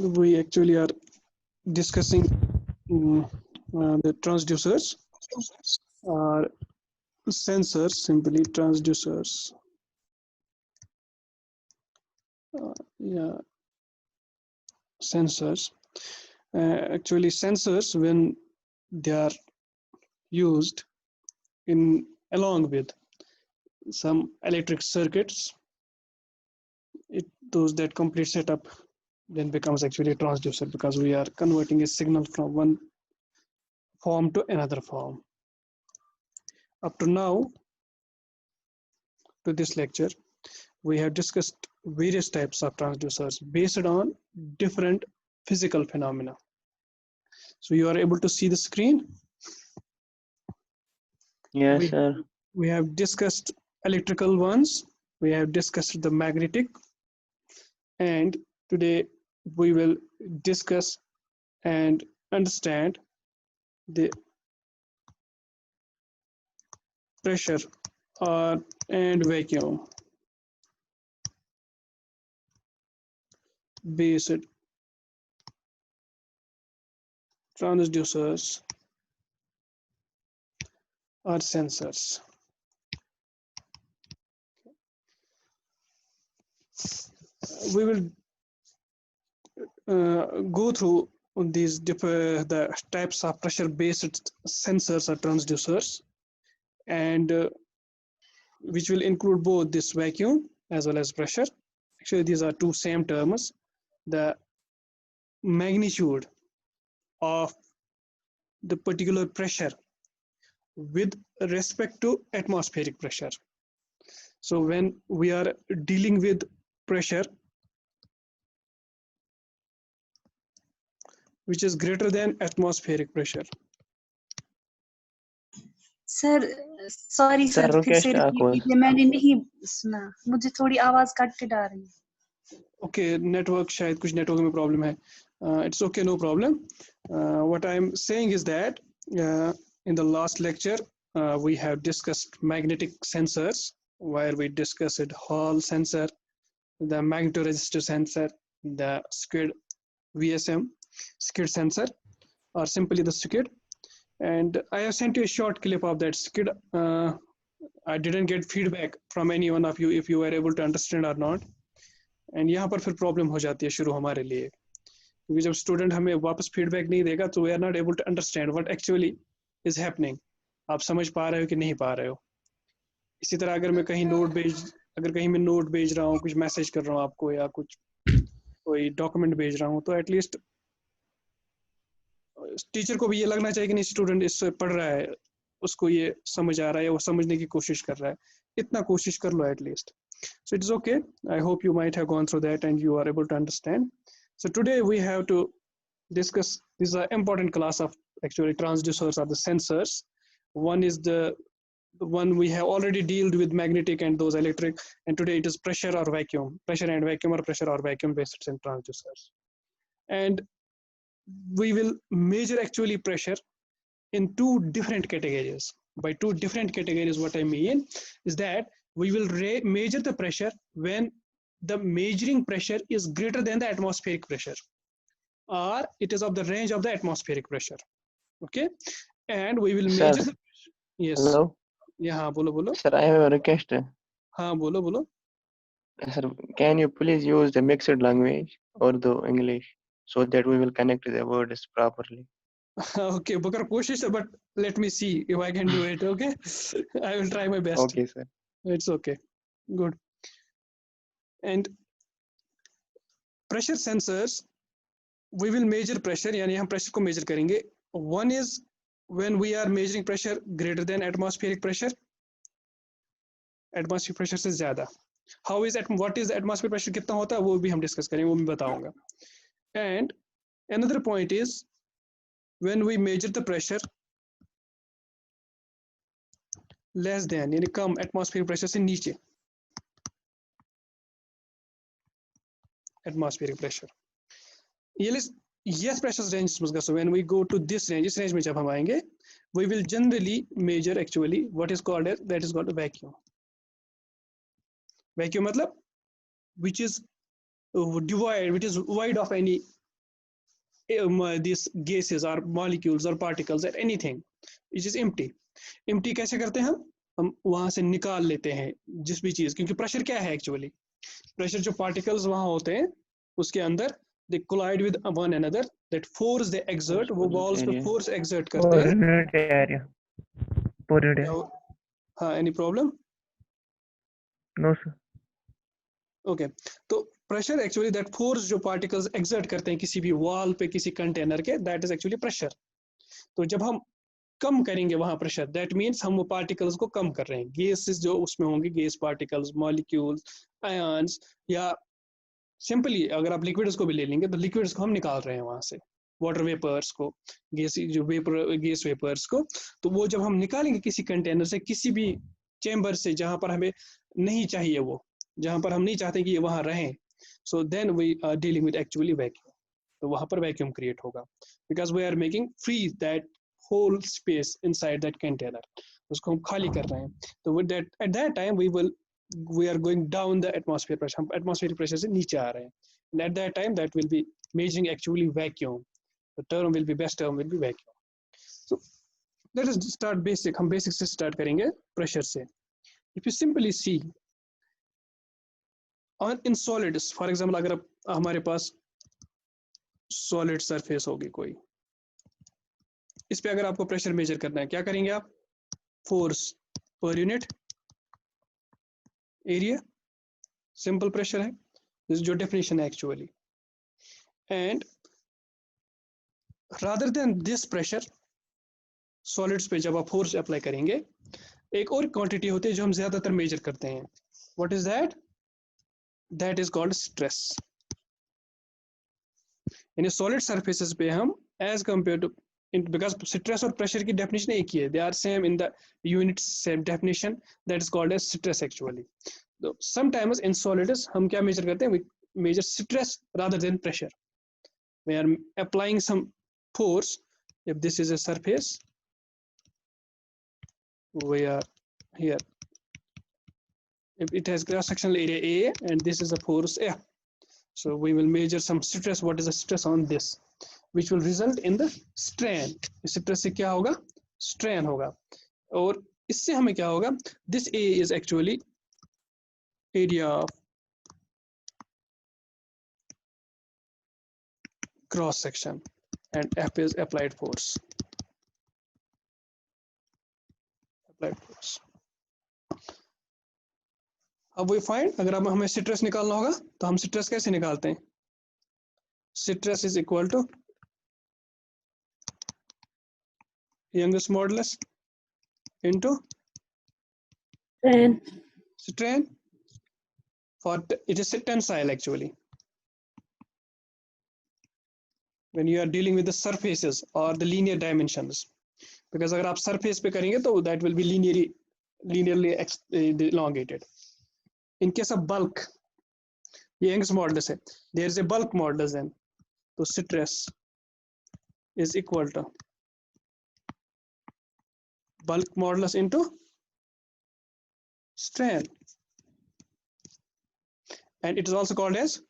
we actually are discussing the transducers or sensors, simply transducers. Yeah, sensors. Actually, sensors, when they are used in along with some electric circuits, those that complete setup then becomes actually a transducer, because we are converting a signal from one form to another form. Up to now, to this lecture, we have discussed various types of transducers based on different physical phenomena. So you are able to see the screen? Yes, sir. We have discussed electrical ones, we have discussed the magnetic, and today we will discuss and understand the pressure and vacuum based transducers or sensors. We will go through these the types of pressure based sensors or transducers, and which will include both this vacuum as well as pressure. Actually, these are two same terms. The magnitude of the particular pressure with respect to atmospheric pressure. So when we are dealing with pressure which is greater than atmospheric pressure. Sir sorry sir, sir फिर से Rukesh repeat Thakur. कीजिए, मैंने नहीं सुना, मुझे थोड़ी आवाज cut के आ रही है। ओके, नेटवर्क शायद कुछ नेटवर्क में प्रॉब्लम है. It's okay, no problem. What I'm saying is that in the last lecture we have discussed magnetic sensors, where we discussed Hall sensor, the magnetoresistor sensor, the skid VSM skid sensor, or simply the skid. And I have sent you a short clip of that skid. I didn't get feedback from any one of you if you were able to understand or not. And यहाँ पर फिर problem हो जाती है शुरू हमारे लिए, क्योंकि जब स्टूडेंट हमें वापस फीडबैक नहीं देगा तो we are not able to understand what actually is happening. आप समझ पा रहे हो कि नहीं पा रहे हो. इसी तरह अगर मैं कहीं नोट भेज रहा हूँ, कुछ मैसेज कर रहा हूँ आपको, या कुछ कोई डॉक्यूमेंट भेज रहा हूँ, तो एटलीस्ट टीचर को भी ये लगना चाहिए कि नहीं स्टूडेंट इससे पढ़ रहा है, उसको ये समझ आ रहा है, वो समझने की कोशिश कर रहा है. इतना कोशिश कर लो at least. So it is okay. I hope you might have gone through that and you are able to understand. So today we have to discuss, this is an important class of actually transducers or the sensors. One is the one we have already dealt with, magnetic and those electric, and today it is pressure or vacuum, pressure and vacuum, or pressure or vacuum based transducers. And we will measure actually pressure in two different categories. By two different categories, what I mean is that we will measure the pressure when the measuring pressure is greater than the atmospheric pressure, or it is of the range of the atmospheric pressure. Okay, and we will measure Sir, the pressure. Yes. hello. Yeah, हाँ बोलो बोलो. Sir, I have a request. हाँ बोलो बोलो. Sir, can you please use the mixed language, Urdu, English, so that we will connect the words properly? Okay, Bakar कोशिश है, but let me see if I can do it. Okay, I will try my best. Okay, sir. It's okay. Good. And pressure sensors, we will measure pressure, यानी हम pressure को measure करेंगे. One is when we are measuring pressure greater than atmospheric pressure, atmospheric pressure से ज़्यादा. How is what is atmospheric pressure, कितना होता है वो भी हम discuss करेंगे, वो मैं बताऊंगा. And another point is when we measure the pressure less than, यानी कम atmospheric pressure से नीचे, atmospheric pressure. Yes, pressure range. So when we go to this range, इस range में जब हम आएंगे, we will generally measure actually what is called as, that is called a vacuum. Vacuum मतलब which is devoid, which is void of any these gases or molecules or particles or anything which is empty कैसे करते हैं हम वहां से निकाल लेते हैं जिस भी चीज, क्योंकि प्रेशर क्या है एक्चुअली, प्रेशर जो पार्टिकल्स वहां होते हैं उसके अंदर they collide with one another, that force they exert, वो walls पे force exert करते हैं। हाँ, any problem? No sir. Okay तो प्रेशर एक्चुअली दैट फोर्स जो पार्टिकल्स एक्सर्ट करते हैं किसी भी वॉल पे किसी कंटेनर के, दैट इज एक्चुअली प्रेशर। तो जब हम कम करेंगे वहां प्रेशर, दैट मीन्स हम वो पार्टिकल्स को कम कर रहे हैं, गैसेस जो उसमें होंगे, गैस पार्टिकल्स, मॉलिक्यूल्स, आयंस, या सिंपली अगर आप लिक्विड्स को भी ले लेंगे तो लिक्विड्स को हम निकाल रहे हैं वहां से, वाटर वेपर्स को, गैस जो वेपर गैस वेपर्स को। तो वो जब हम निकालेंगे किसी कंटेनर से, किसी भी चेंबर से जहां पर हमें नहीं चाहिए, वो जहां पर हम नहीं चाहते कि ये वहां रहें, so then we are dealing with actually vacuum. तो वहां पर वैक्यूम क्रिएट होगा because we are making free that whole space inside that container, उसको हम खाली कर रहे हैं। तो with that at that time we are going down the atmosphere pressure, हम atmospheric pressure से नीचे आ रहे हैं, and at that time that will be measuring actually vacuum, the term will be, best term will be vacuum. So let us start basic, हम basic से start करेंगे pressure से। if you simply see on in solids, for example अगर हमारे पास solid surface होगी कोई, इस पे अगर आपको pressure measure करना है, क्या करेंगे आप, force per unit area, simple pressure है, जो डेफिनेशन है actually. And rather than this pressure solids पे जब आप फोर्स अप्लाई करेंगे, एक और क्वांटिटी होती है जो हम ज्यादातर मेजर करते हैं, what is that, that is called stress. यानी सॉलिड सरफेसेस पे हम as compare to, because stress और प्रेशर की डेफिनेशन एक ही है, they are same in the unit, same definition, that is called as stress actually. So sometimes in solids हम क्या मेजर करते हैं, we measure stress rather than pressure. We are applying some force. If this is a surface, we are here, if it has cross sectional area A and this is a force F, so we will measure some stress, what is the stress on this, which will result in the strain. इस stress से क्या होगा, strain होगा, और इससे हमें क्या होगा, this A is actually area of cross section and F is applied force. Applied force. अब we find, अगर अब हमें स्ट्रेस निकालना होगा तो हम स्ट्रेस कैसे निकालते हैं, stress is equal to Young's modulus into strain, for it is tensile actually. When you are dealing with the surfaces or the linear dimensions, because अगर आप surface पे करेंगे तो that will be linearly elongated. In case of bulk, ये Young's modulus है, there is a bulk modulus then, तो stress is equal to bulk modulus into strain, and it is also called as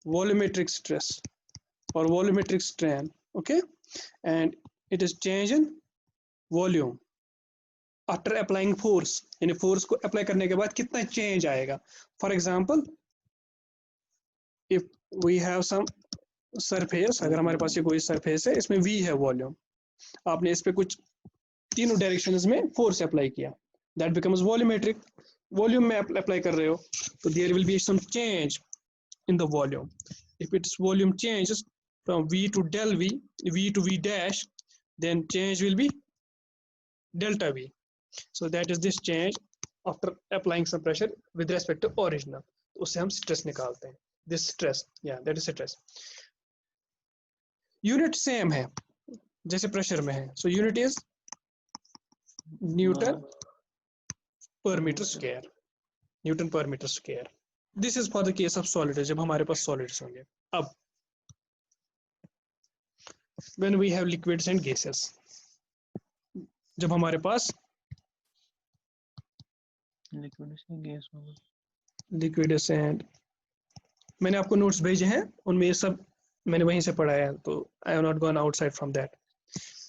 volumetric stress or volumetric strain, okay, and it is change in volume after applying force, यानी force को apply करने के बाद कितना change आएगा। For example, if we have some surface, अगर हमारे पास ये कोई surface है, इसमें V है volume, आपने इस पे कुछ तीनों directions में force apply किया, that becomes volumetric, volume में apply कर रहे हो, तो there will be some change in the volume. If its volume changes from V to del V, V to V dash, then change will be delta V. So that is this change after applying some pressure with respect to original. उससे हम stress निकालते हैं. This stress, yeah, that is stress. Unit same है, जैसे pressure में है. So unit is Newton per meter square. Newton per meter square. This is for the case of solids, जब हमारे पास solids होंगे. अब when we have liquids and gases, जब हमारे पास liquids and, मैंने आपको नोट्स भेजे हैं, उनमें ये सब मैंने वहीं से पढ़ा है, तो I have not gone outside from that,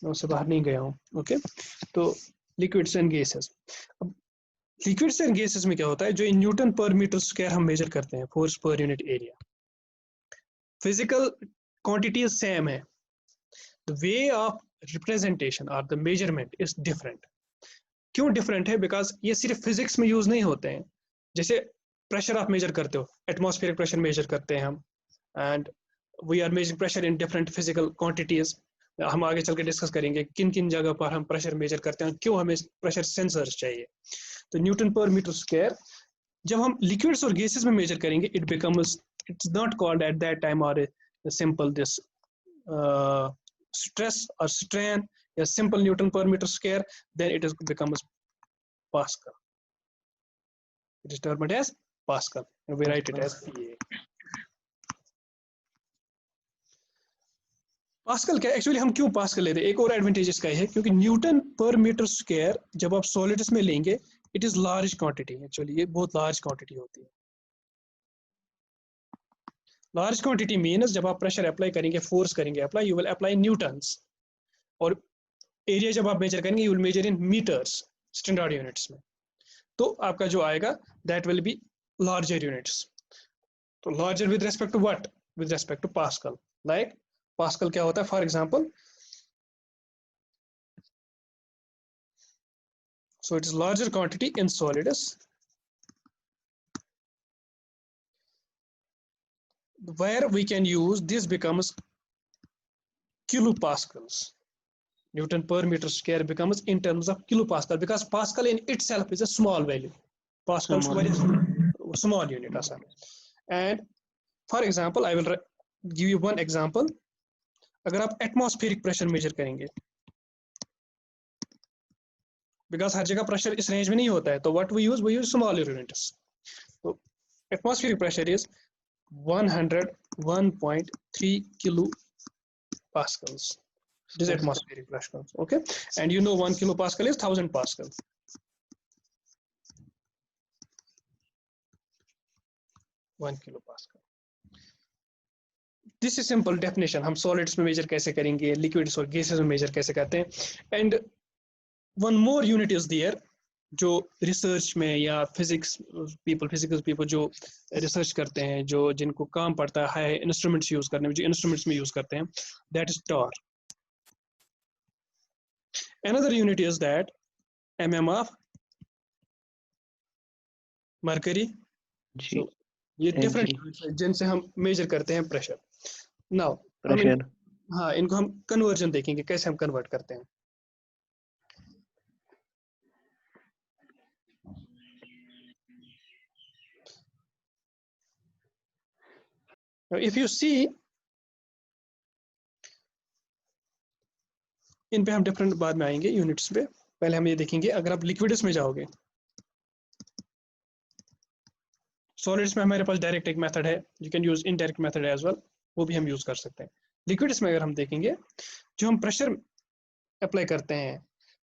मैं उससे बाहर नहीं गया हूँ। ओके, तो लिक्विड्स एंड गैसेस। अब लिक्विड्स एंड गैसेस में क्या होता है, जो इन न्यूटन पर मीटर स्क्वायर हम मेजर करते हैं, force per unit area, physical quantities same है, द वे ऑफ रिप्रेजेंटेशन और द मेजरमेंट इज डिफरेंट। क्यों डिफरेंट है? बिकॉज ये सिर्फ फिजिक्स में यूज नहीं होते हैं। जैसे प्रेशर आप मेजर करते हो, एटमॉस्फेरिक प्रेशर मेजर करते हैं हम, and we are measuring pressure in different physical quantities. हम आगे चल के डिस्कस करेंगे किन किन जगह पर हम प्रेशर मेजर करते हैं, क्यों हमें प्रेशर सेंसर्स चाहिए। तो न्यूटन पर मीटर स्क्वायर जब हम लिक्विड्स और गैसेस में मेजर करेंगे, it becomes, it's not called at that time और simple this stress or strain, a simple Newton per meter square, then it is becomes Pascal. It is termed as Pascal, and we write it as PA. Pascal क्या actually हम क्यों pascal लेते हैं? एक और advantage इसका है क्योंकि न्यूटन पर मीटर स्क्वायर जब आप सॉलिड्स में लेंगे, it is large quantity. Actually ये बहुत लार्ज क्वांटिटी होती है। लार्ज क्वांटिटी मीन्स जब आप प्रेशर अप्लाई करेंगे, फोर्स करेंगे apply, you will apply newtons, और एरिया जब आप मेजर करेंगे, you will measure in metres, standard units में। तो आपका जो आएगा that will be larger units. तो larger with respect to what? With respect to pascal. Like pascal क्या होता है? For example, so it is larger quantity in solids where we can use this becomes kilopascals. Newton per meter square becomes in terms of kilopascal because pascal in itself is a small value. Pascal is small unit asa. And for example, I will give you one example. अगर आप atmospheric pressure measure करेंगे, because हर जगह pressure इस range में नहीं होता है, तो what we use smaller units. तो atmospheric pressure is 101.3 kilo pascals. This is atmospheric pressure. Okay, and you know 1 kilopascal is 1000 pascal. 1 kilopascal. This is simple definition. हम solids में measure कैसे करेंगे, liquids और gases में measure कैसे करते हैं. And one more unit is there जो research में या physical people जो research करते हैं, जो जिनको काम पड़ता है high instruments use करने में, जो instruments में use करते हैं, that is torr. Another unit is that mm of mercury. So, ये different units हैं जिनसे हम measure करते हैं pressure. Now, हाँ, इनको हम conversion देखेंगे कैसे हम convert करते हैं. Now, if you see, इन पे हम डिफरेंट बाद में आएंगे यूनिट्स पे. पहले हम ये देखेंगे, अगर आप लिक्विड्स में जाओगे, सॉलिड्स में हमारे पास डायरेक्ट एक मेथड है, you can use indirect method as well, वो भी हम यूज कर सकते हैं. लिक्विड्स में अगर हम देखेंगे, जो हम प्रेशर अप्लाई करते हैं,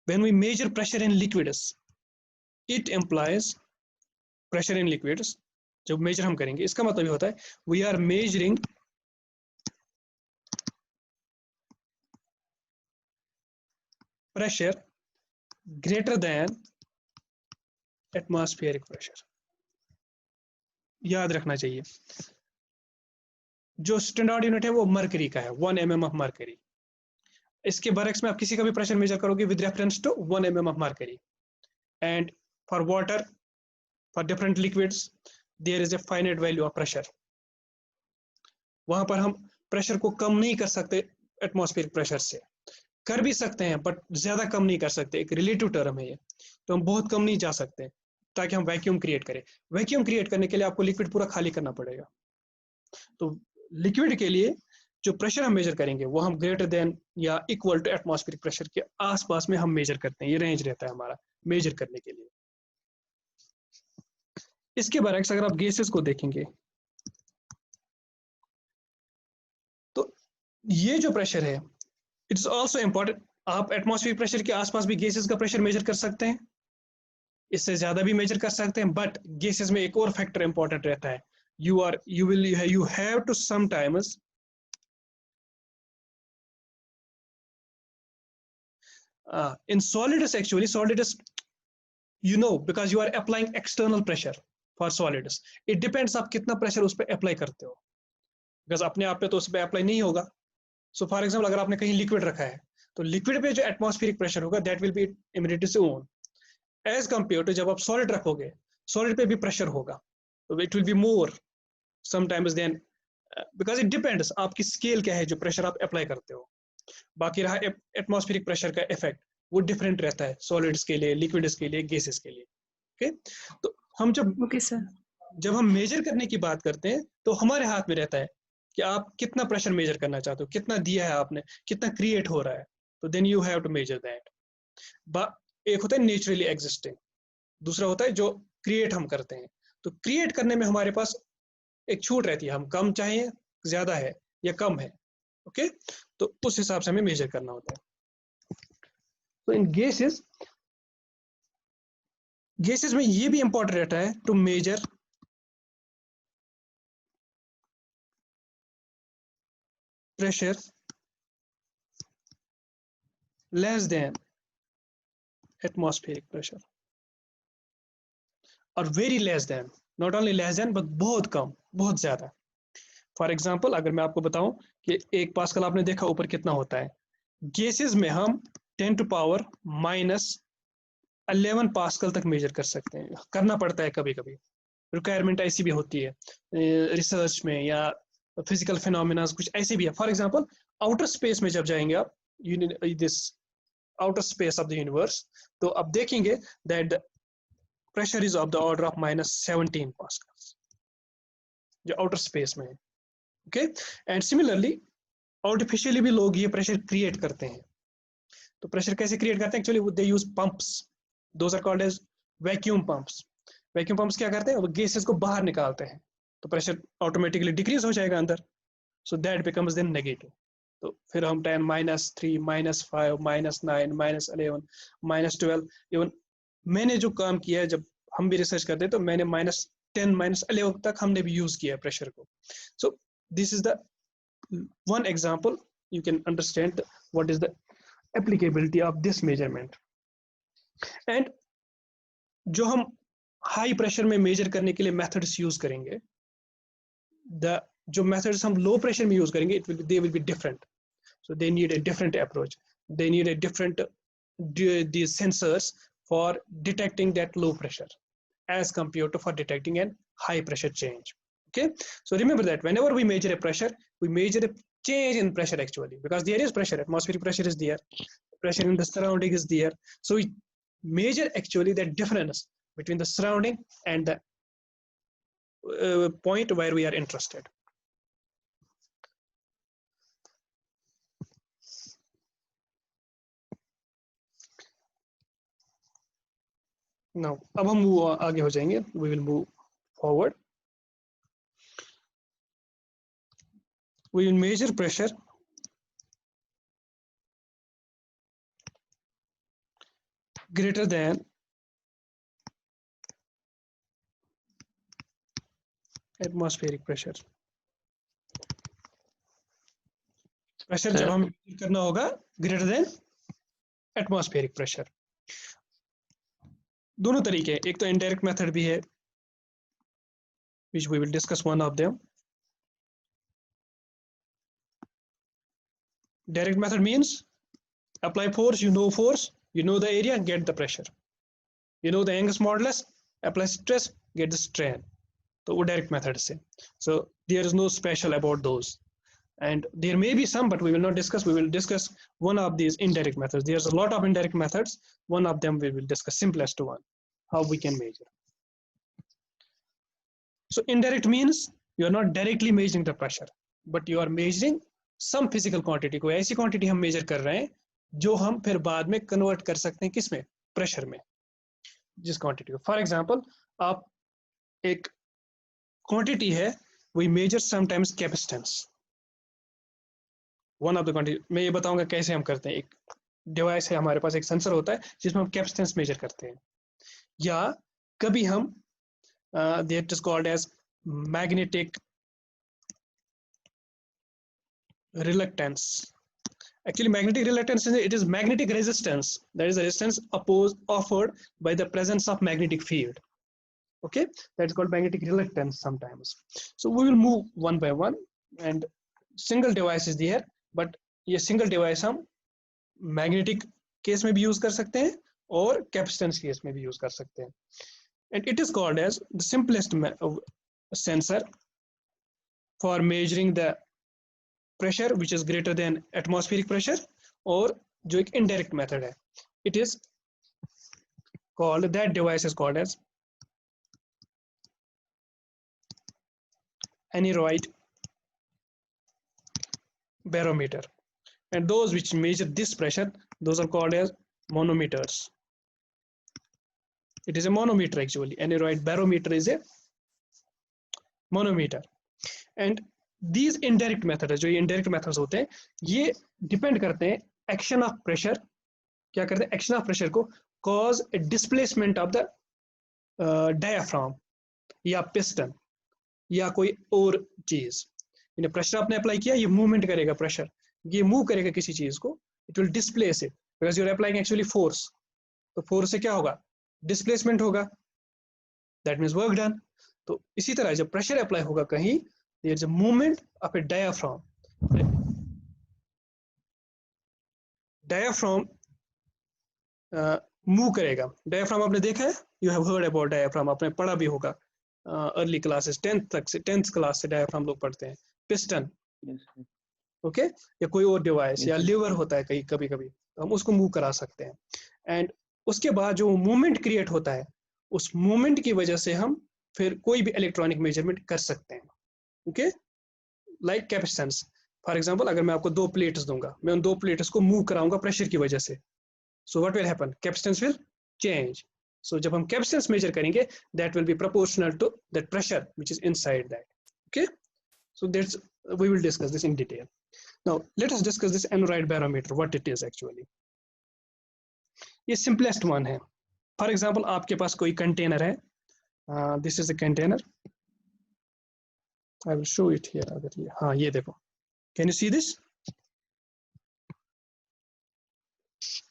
when we measure pressure in liquids, it employs pressure in liquids. जब मेजर हम करेंगे, इसका मतलब ये होता है we are measuring pressure greater than atmospheric pressure. याद रखना चाहिए, जो स्टैंडर्ड यूनिट है वो मरकरी का है, 1 mm of mercury. इसके बरक्स में आप किसी का भी प्रेशर मेजर करोगे with reference to 1 mm of mercury. And for water, for different liquids, there is a finite value of pressure. वहां पर हम प्रेशर को कम नहीं कर सकते एटमॉस्फेरिक प्रेशर से, कर भी सकते हैं बट ज्यादा कम नहीं कर सकते. एक रिलेटिव टर्म है ये, तो हम बहुत कम नहीं जा सकते ताकि हम वैक्यूम क्रिएट करें. वैक्यूम क्रिएट करने के लिए आपको लिक्विड पूरा खाली करना पड़ेगा. तो लिक्विड के लिए जो प्रेशर हम मेजर करेंगे वो हम ग्रेटर देन या इक्वल टू एटमॉस्फेरिक प्रेशर के आसपास में हम मेजर करते हैं. ये रेंज रहता है हमारा मेजर करने के लिए. इसके बरक्स अगर आप गैसेस को देखेंगे, तो ये जो प्रेशर है, इट्स ऑल्सो इम्पोर्टेंट. आप एटमॉस्फेरिक प्रेशर के आसपास भी गैसेस का प्रेशर मेजर कर सकते हैं, इससे ज्यादा भी मेजर कर सकते हैं, बट गैसेस में एक और फैक्टर इंपॉर्टेंट रहता है. you have to sometimes In solidus, actually, solidus, you know, because you are applying external pressure for solidus. It depends आप कितना pressure उस पे apply करते हो, because अपने आप पे तो उस पे apply नहीं होगा. So for example, अगर आपने कहीं liquid रखा है, तो liquid पे जो atmospheric pressure होगा, that will be emitted to own. As compared to जब आप solid रखोगे, solid पे भी pressure होगा, so it will be more sometimes than, because it depends आपकी scale क्या है जो pressure आप apply करते हो. बाकी रहा एटमॉस्फेरिक प्रेशर का इफेक्ट, वो डिफरेंट रहता है सॉलिड्स के लिए, लिक्विड्स के लिए, गैसेस के लिए. ओके, तो हम ओके सर, जब हम मेजर करने की बात करते हैं तो हमारे हाथ में रहता है कि आप कितना प्रेशर मेजर करना चाहते हो, कितना दिया है आपने, कितना क्रिएट हो रहा है, तो then you have to measure that. एक होता है नेचुरली एग्जिस्टिंग, दूसरा होता है जो क्रिएट हम करते हैं. तो क्रिएट करने में हमारे पास एक छूट रहती है, हम कम चाहिए, ज्यादा है या कम है. ओके, तो उस हिसाब से हमें मेजर करना होता है. तो इन गैसेस में ये भी इंपॉर्टेंट रहता है to measure pressure less than atmospheric pressure, और very less than, not only less than but बहुत कम, बहुत ज्यादा. फॉर एग्जाम्पल, अगर मैं आपको बताऊं कि 1 पास्कल आपने देखा ऊपर कितना होता है, गैसेस में हम 10 टू पावर -11 पास्कल तक मेजर कर सकते हैं. करना पड़ता है कभी कभी, रिक्वायरमेंट ऐसी भी होती है रिसर्च में, या फिजिकल फिनोमिना कुछ ऐसे भी है. फॉर एग्जाम्पल, आउटर स्पेस में जब जाएंगे आप, this outer space of the universe, तो आप देखेंगे that pressure is of the order of -17 pascals, जो आउटर स्पेस में है. ओके, एंड सिमिलरली आर्टिफिशियली भी लोग ये प्रेशर क्रिएट करते हैं. तो प्रेशर कैसे क्रिएट करते हैं? Actually they use pumps, those are called as vacuum pumps. Vacuum pumps क्या करते हैं? वो गैसेस को बाहर निकालते हैं, तो प्रेशर ऑटोमेटिकली डिक्रीज हो जाएगा अंदर, so that becomes then negative. तो फिर हम 10, -3, -5, -9, -11, -12, इवन मैंने जो काम किया है, जब हम भी रिसर्च करते हैं तो मैंने -10, -11 तक हमने भी यूज किया प्रेशर को. So this is the one example you can understand what is the applicability of this measurement. And जो हम हाई प्रेशर में मेजर करने के लिए मेथड्स यूज करेंगे, जो मेथड्स हम लो प्रेशर में यूज करेंगे, they will be different, so they need a different approach, they need a different these sensors for detecting that low pressure as compared to for detecting an high pressure change. Okay, so remember that whenever we measure a pressure, we measure a change in pressure actually, because there is pressure, atmospheric pressure is there, pressure in the surrounding is there, so we measure actually the difference between the surrounding and the point where we are interested. Now अब हम आगे हो जाएंगे, we will move forward. We will measure pressure greater than atmospheric pressure. Pressure जब हम करना होगा greater than atmospheric pressure. दोनों तरीके, एक तो indirect method भी है, which we will discuss one of them. Direct method means apply force, you know the area, get the pressure. You know the Young's modulus, apply stress, get the strain. So वो direct method से. So there is no special about those. And there may be some, but we will not discuss. We will discuss one of these indirect methods. There's a lot of indirect methods. One of them we will discuss, simplest one, how we can measure. So indirect means you are not directly measuring the pressure, but you are measuring some physical quantity. कोई ऐसी quantity हम measure कर रहे हैं जो हम फिर बाद में convert कर सकते हैं किसमें? Pressure में, जिस quantity को. For example, आप एक quantity है, we measure sometimes capacitance. One of the quantity, मैं ये बताऊंगा कैसे हम करते हैं. एक डिवाइस है हमारे पास, एक सेंसर होता है जिसमें हम कैपेसिटेंस मेजर करते हैं, या कभी हम that is called as magnetic reluctance, Actually, magnetic reluctance it is magnetic resistance. That is the resistance offered by the presence of magnetic field. Okay, that's called magnetic reluctance sometimes. So we will move one by one, and single device is there, but ये single device हम magnetic case में भी use कर सकते हैं और capacitance case में भी use कर सकते हैं. And it is called as the simplest sensor for measuring the pressure which is greater than atmospheric pressure, और जो एक indirect method है, it is called, that device is called as aneroid barometer, and those which measure this pressure, those are called as manometers. It is a manometer actually. Aneroid barometer is a manometer. And these indirect methods, जो ये indirect methods होते हैं, ये depend करते हैं action of pressure. क्या करते हैं? Action of pressure को cause a displacement of the diaphragm या piston या कोई और चीज. इन्हें प्रेशर आपने अप्लाई किया, ये मूवमेंट करेगा, प्रेशर ये मूव करेगा किसी चीज को, it will displace it because you are applying actually force. तो फोर्स से क्या होगा? डिस्प्लेसमेंट होगा, दैट मींस वर्क डन. तो इसी तरह जब प्रेशर अप्लाई होगा कहीं, there is a movement of a diaphragm. Diaphragm move करेगा. डायाफ्राम आपने देखा है, you have heard about diaphragm, आपने पढ़ा भी होगा अर्ली क्लासेस, 10th तक से, 10th क्लास से डायाफ्राम लोग पढ़ते हैं. पिस्टन, ओके, या कोई और डिवाइस या लीवर होता है कहीं कभी कभी, तो हम उसको मूव करा सकते हैं. एंड उसके बाद जो मूवमेंट क्रिएट होता है, उस मूवमेंट की वजह से हम फिर कोई भी इलेक्ट्रॉनिक मेजरमेंट कर सकते हैं. Okay, like capacitance for example, अगर मैं आपको दो प्लेट्स दूंगा, मैं उन दो प्लेट्स को मूव कराऊंगा प्रेशर की वजह से, so what will happen? Capacitance will change. So जब हम कैपेसिटेंस मेजर करेंगे, that will be proportional to that pressure which is inside that. Okay, so that's, we will discuss this in detail. Now let us discuss this aneroid barometer, what it is actually. ये simplest one है. For example, आपके पास कोई container है, this is a container. I will show it here. अगर ये, हाँ ये देखो, can you see this?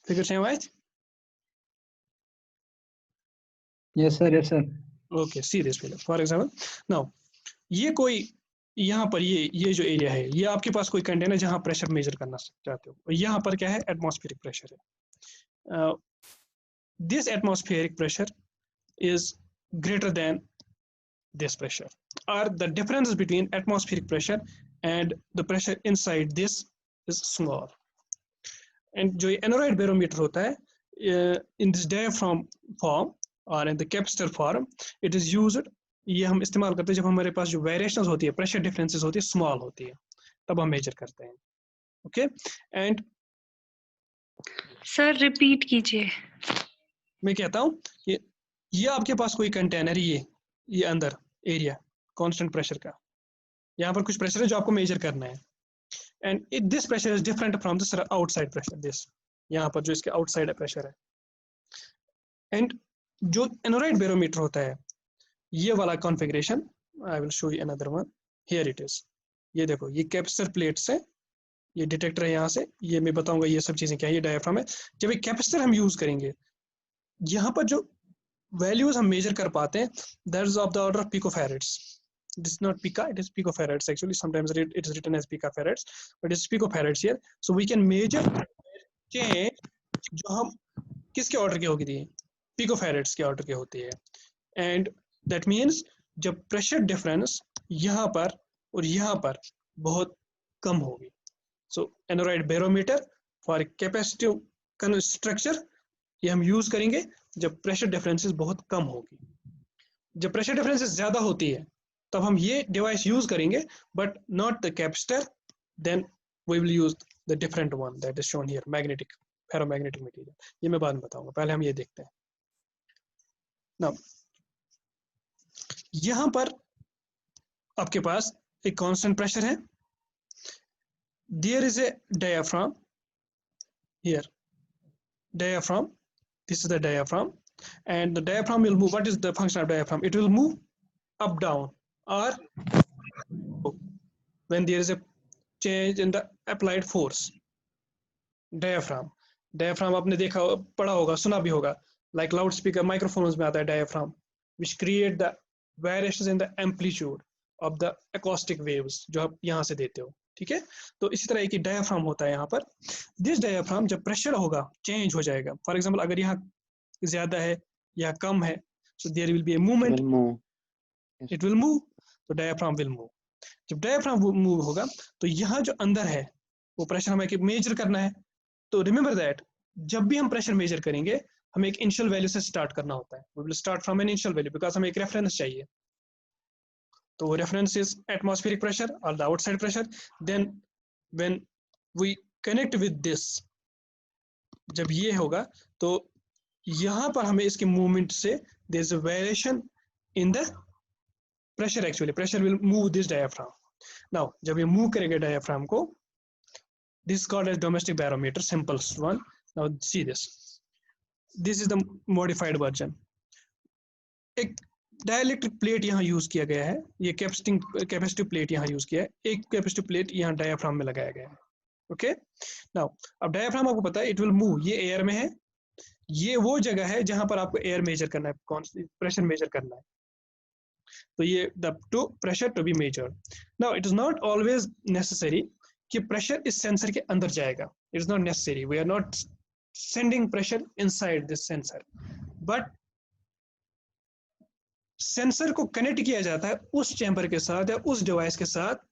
Figure same right? Yes sir, yes sir. Okay, see this figure. For example, now ये कोई यहाँ पर ये जो एरिया है, ये आपके पास कोई कंटेनर जहाँ प्रेशर मेजर करना चाहते हो, यहाँ पर क्या है? एटमॉस्फेरिक प्रेशर है. This atmospheric pressure is greater than this pressure, or the difference between atmospheric pressure and the pressure inside this is small. And जो aneroid barometer होता है, in this diaphragm form or in the capacitor form, it is used, ये हम इस्तेमाल करते हैं जब हमारे पास जो वेरिएशंस होती है, प्रेशर डिफरेंसेस होती है, स्मॉल होती है, तब हम मेजर करते हैं. ओके, एंड सर रिपीट कीजिए. मैं कहता हूँ ये आपके पास कोई कंटेनर, ये अंदर एरिया कांस्टेंट प्रेशर का, यहाँ पर कुछ प्रेशर है जो आपको मेजर करना है, and this pressure is different from this outside pressure. This यहाँ पर जो इसके आउटसाइड प्रेशर है. एंड जो एनोराइड बैरोमीटर होता है, ये वाला configuration, I will show you another one, here it is. ये देखो, ये कैपेसिटर प्लेट्स है, ये डिटेक्टर है, यहाँ से ये मैं बताऊंगा ये सब चीजें क्या है. ये डायफ्राम है. जब एक कैपेसिटर हम यूज करेंगे, यहाँ पर जो वैल्यूज हम मेजर कर पाते हैं, that is of the order of picofarads. This is not pica, it is picofarads actually. Sometimes it is written as picofarads, but it's picofarads here. So we can measure change जो हम किसके order के होगी थी, पिकोफैरेड्स के order के होती है. एंड दैट मीन्स जब प्रेशर डिफरेंस यहाँ पर और यहाँ पर बहुत कम होगी. सो एनोराइड बैरोमीटर फॉर कैपेसिटिव स्ट्रक्चर, ये हम यूज करेंगे जब प्रेशर डिफरेंसेस बहुत कम होगी. जब प्रेशर डिफरेंसेस ज्यादा होती है, तब हम ये डिवाइस यूज करेंगे, but not the capacitor. Then we will use the different one that is shown here, magnetic, ferromagnetic material. ये मैं बाद में बताऊंगा, पहले हम ये देखते हैं. नाउ यहां पर आपके पास एक कांस्टेंट प्रेशर है. There is a diaphragm here, diaphragm, this is the diaphragm, and the diaphragm will move. What is the function of diaphragm? It will move up, down, or when there is a change in the applied force. Diaphragm, diaphragm आपने देखा पढ़ा होगा, सुना भी होगा, like loud speaker microphones में आता है diaphragm, which create the variations in the amplitude of the acoustic waves जो आप यहाँ से देते हो, ठीक है। तो इसी तरह एक डायफ्राम होता है यहाँ पर। दिस डायफ्राम जब प्रेशर होगा चेंज हो जाएगा। फॉर एग्जांपल अगर यहाँ ज्यादा है या कम है, so there will be a movement, will move. Yes. It will move, तो डायफ्राम विल मूव। जब डायफ्राम मूव होगा तो यहाँ जो अंदर है वो प्रेशर हमें मेजर करना है। तो रिमेंबर दैट जब भी हम प्रेशर मेजर करेंगे हमें एक इनिशियल वैल्यू से स्टार्ट करना होता है। We will start from an initial value because हमें एक रेफरेंस चाहिए। तो रेफरेंस इज एटमॉस्फेरिक प्रेशर और the outside pressure. Then when we connect with this, जब ये होगा तो यहाँ पर हमें इसके मूवमेंट से there is a variation in the pressure. Actually pressure will move this diaphragm. Now जब ये मूव करेगा डायफ्राम को, this is called as domestic barometer, simplest one. Now see this is the modified version. एक dielectric plate यहाँ use किया गया है, ये कैपेसिटिव प्लेट यहाँ यूज किया है, एक कैपेसिटिव प्लेट यहाँ डायफ्राम में लगाया गया है। ओके, नाउ अब डायफ्राम आपको पता है इट विल मूव, ये एयर में है, ये वो जगह है जहां पर आपको एयर मेजर करना है, कौन प्रेशर मेजर करना है। तो ये the two pressure to be measured. Now it is not always necessary कि प्रेशर इस सेंसर के अंदर जाएगा। It is not necessary, we are not sending pressure inside this sensor, but sensor को कनेक्ट किया जाता है उस चैम्बर के साथ या उस डिवाइस के साथ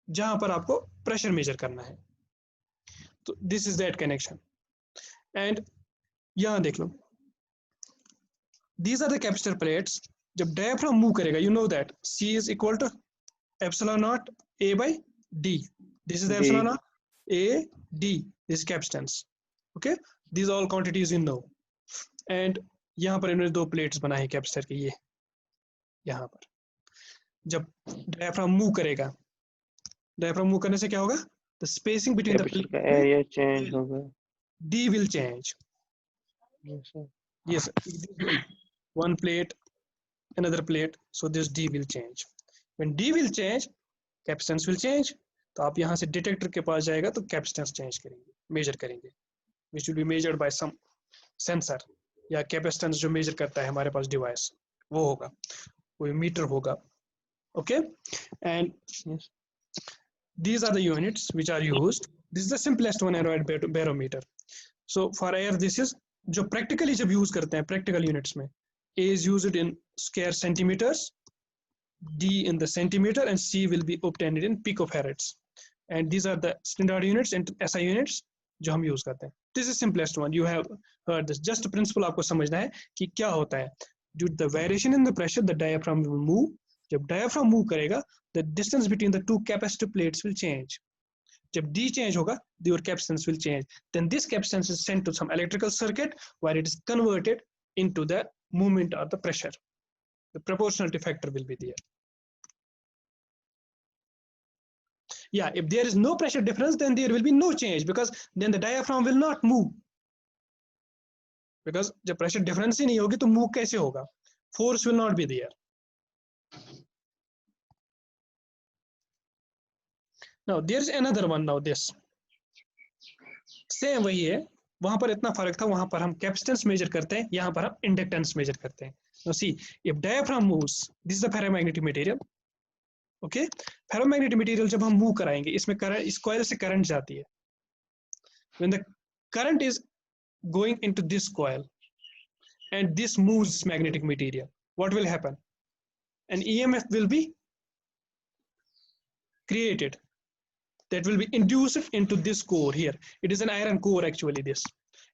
जहां पर आपको प्रेशर मेजर करना है। तो this is that connection. And यहां देख लो, these are the capacitor plates. जब डायफ्राम मूव करेगा, you know that C is equal to epsilon naught A by D. This is the D. epsilon naught A D. This is capacitance. Okay, these all quantities you know. And यहाँ पर इन्होंने दो plates बनाए हैं capacitor के, ये यहाँ पर जब डायफ्राम मूव करेगा, डायफ्राम मूव करने से क्या होगा, the spacing between the Capacitor का area change होगा. D will change. Yes, sir. Yes, one plate, another plate, so this D will change. When D will change, capacitance will change. तो आप यहाँ से डिटेक्टर के पास जाएगा तो कैपेसिटेंस चेंज करेंगे, मेजर करेंगे, which will be measured by some sensor, या कैपेसिटेंस जो मेजर करता है हमारे पास डिवाइस वो होगा, कोई मीटर होगा। Okay, and these are the units which are used. This is the simplest one, aneroid barometer. So for air this is जो practically जब use करते हैं practical units में, A is used in square centimeters, D in the centimeter, and C will be obtained in picofarads. And these are the standard units and SI units जो हम use करते हैं. This is simplest one. You have heard this. Just principle आपको समझना है कि क्या होता है. Due to the variation in the pressure, the diaphragm will move. जब diaphragm move करेगा, the distance between the two capacitive plates will change. जब D change होगा, your capacitance will change. Then this capacitance is sent to some electrical circuit where it is converted into the movement or the pressure. The proportionality factor will be there. Yeah, if there is no pressure difference, then there will be no change, because then the diaphragm will not move. Because जब pressure difference ही नहीं होगी तो move कैसे होगा? Force will not be there. Now there's another one. Now this same वही है, वहां पर इतना फर्क था, वहां पर हम कैपेसिटेंस मेजर करते हैं, यहाँ पर हम इंडक्टेंस मेजर करते हैं. Now see, if diaphragm moves, this is the ferromagnetic material. Okay, ferromagnetic material जब हम मूव कराएंगे, इसमें करंट, इस कॉइल से करंट जाती है. When the current is going into this coil and this moves magnetic material, what will happen? An EMF will be created that will be induced into this core here. It is an iron core actually this,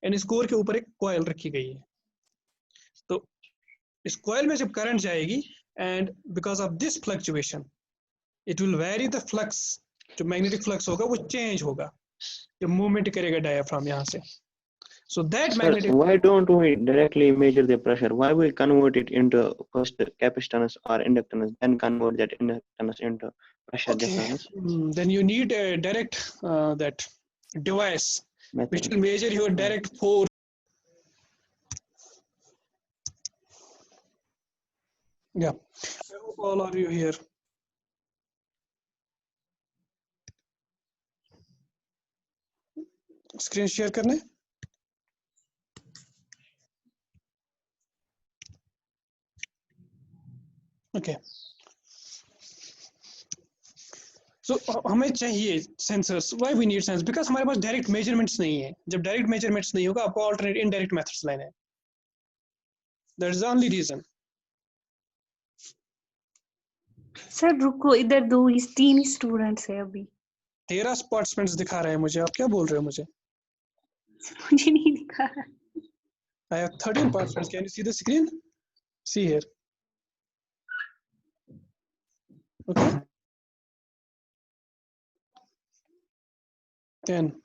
and इस core के ऊपर एक coil रखी गई है. तो इस coil में जब current जाएगी, and because of this fluctuation, it will vary the flux. जो magnetic flux होगा वो change होगा, जब movement करेगा diaphragm यहाँ से. So that magnetic. Sir, why don't we directly measure the pressure? Why we convert it into first capacitance or inductance, then convert that inductance into pressure difference? Then you need a direct that device Method. which will measure your direct force. Yeah. I hope all are you here. Screen share करने? Okay so हमें चाहिए sensors. Why we need sensors? Because हमारे पास direct measurements नहीं है. जब direct measurements नहीं होगा आपको ऑल्टरनेट इनडायरेक्ट मेथड्स लेने हैं. That is the only reason. Sir रुको, इधर 3 ही स्टूडेंट्स है अभी. 13 पार्टिसिपेंट्स दिखा रहे हैं मुझे. आप क्या बोल रहे हो मुझे? मुझे नहीं दिखा रहा. I have 13 participants. Can you see the screen? See here. Okay. 10.